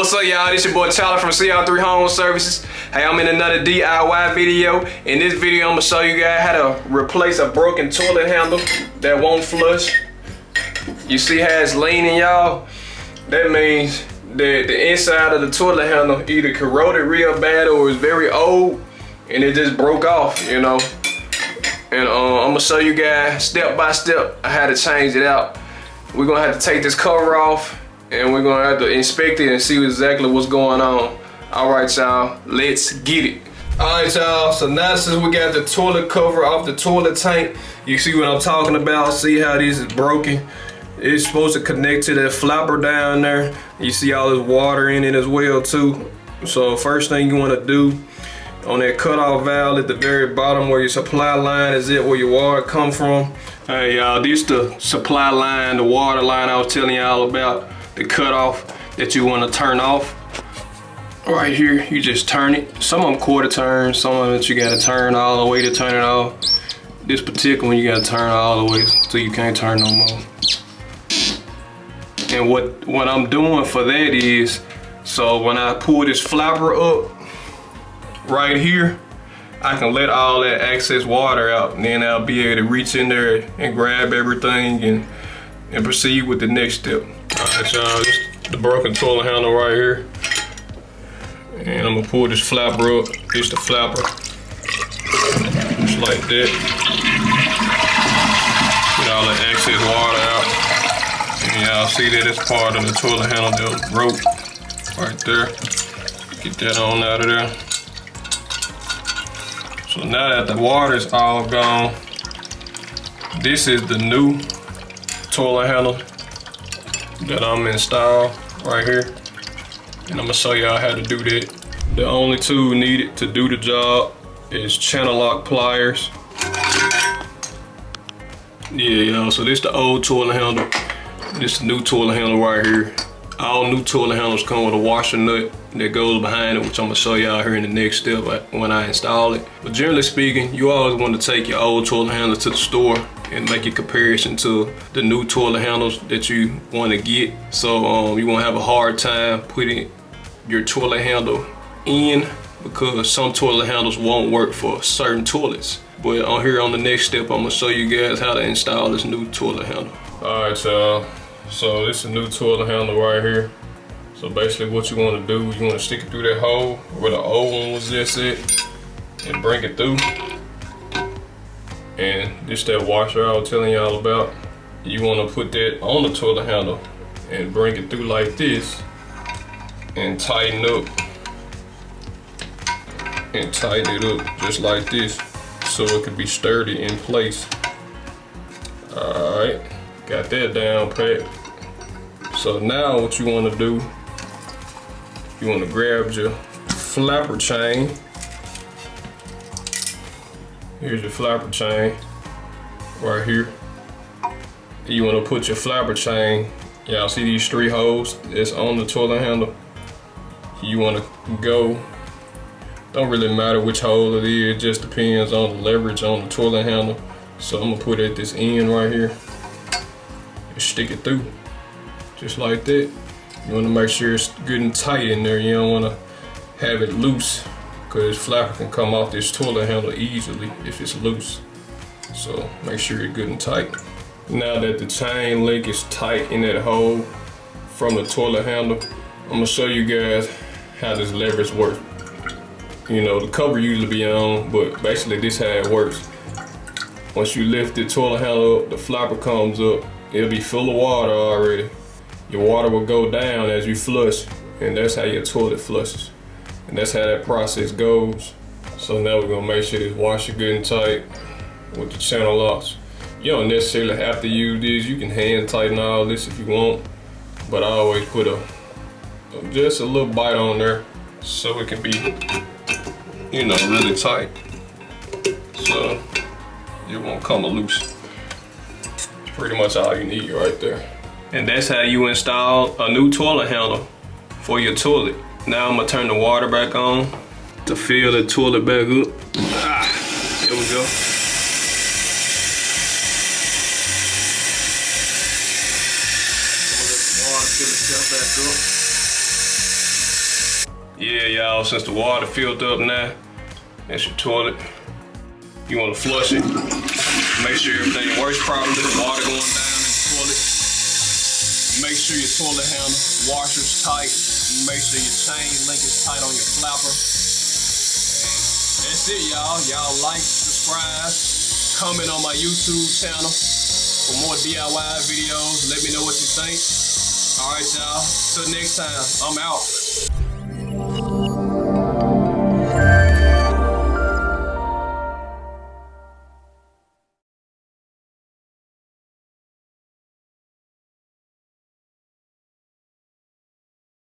what's up, y'all? This your boy Tyler from CR3 Home Services. Hey, I'm in another DIY video. In this video, I'm gonna show you guys how to replace a broken toilet handle that won't flush. You see how it's leaning, y'all? That means that the inside of the toilet handle either corroded real bad or is very old and it just broke off, you know. And I'm gonna show you guys step by step how to change it out. We're gonna have to take this cover off and we're gonna have to inspect it and see exactly what's going on. All right, y'all, let's get it. All right, y'all, so now since we got the toilet cover off the toilet tank, you see what I'm talking about? See how this is broken? It's supposed to connect to that flapper down there. You see all this water in it as well too. So first thing you wanna do, on that cutoff valve at the very bottom where your supply line is where your water come from. Hey y'all, this the supply line, the water line I was telling y'all about, the cutoff that you want to turn off. Right here, you just turn it. Some of them quarter turn, some of it you got to turn all the way to turn it off. This particular one you got to turn all the way so you can't turn no more. And what I'm doing for that is, so when I pull this flapper up right here, I can let all that excess water out, and then I'll be able to reach in there and grab everything and proceed with the next step. All right, y'all, this is the broken toilet handle right here. And I'm gonna pull this flapper up. This the flapper. Just like that. Get all the excess water out. And y'all see that it's part of the toilet handle that was broke right there. Get that on out of there. So now that the water's all gone, this is the new toilet handle that I'm installed right here. And I'm gonna show y'all how to do that. The only tool needed to do the job is channel lock pliers. Yeah, y'all, so this is the old toilet handle. This is the new toilet handle right here. All new toilet handles come with a washer nut that goes behind it, which I'm gonna show y'all here in the next step when I install it. But generally speaking, you always want to take your old toilet handle to the store and make a comparison to the new toilet handles that you want to get. So you won't have a hard time putting your toilet handle in, because some toilet handles won't work for certain toilets. But on here on the next step, I'm gonna show you guys how to install this new toilet handle. All right, y'all. So this is a new toilet handle right here. So basically what you want to do, you want to stick it through that hole where the old one was just at and bring it through. And this that washer I was telling y'all about. You want to put that on the toilet handle and bring it through like this and tighten up. And tighten it up just like this so it can be sturdy in place. Alright, got that down pat. So now what you want to do, you want to grab your flapper chain. Here's your flapper chain right here. You want to put your flapper chain, y'all see these 3 holes that's on the toilet handle? You want to go, don't really matter which hole it is, it just depends on the leverage on the toilet handle. So I'm gonna put it at this end right here and stick it through. Just like that. You want to make sure it's good and tight in there. You don't want to have it loose, because this flapper can come off this toilet handle easily if it's loose. So make sure it's good and tight. Now that the chain link is tight in that hole from the toilet handle, I'm going to show you guys how this leverage works. You know, the cover usually be on, but basically this how it works. Once you lift the toilet handle up, the flapper comes up, it'll be full of water already. Your water will go down as you flush, and that's how your toilet flushes. And that's how that process goes. So now we're gonna make sure this washer good and tight with the channel locks. You don't necessarily have to use this. You can hand tighten all this if you want, but I always put just a little bite on there so it can be, you know, really tight. So it won't come loose. It's pretty much all you need right there. And that's how you install a new toilet handle for your toilet. Now I'm gonna turn the water back on to fill the toilet back up. There we go. Water fill itself back up. Yeah, y'all, since the water filled up now, that's your toilet. You want to flush it. Make sure everything works properly. Water going down in the toilet. Make sure your toilet handle, washer's tight. Make sure your chain link is tight on your flapper. And that's it, y'all. Y'all like, subscribe, comment on my YouTube channel for more DIY videos. Let me know what you think. All right, y'all. Till next time, I'm out.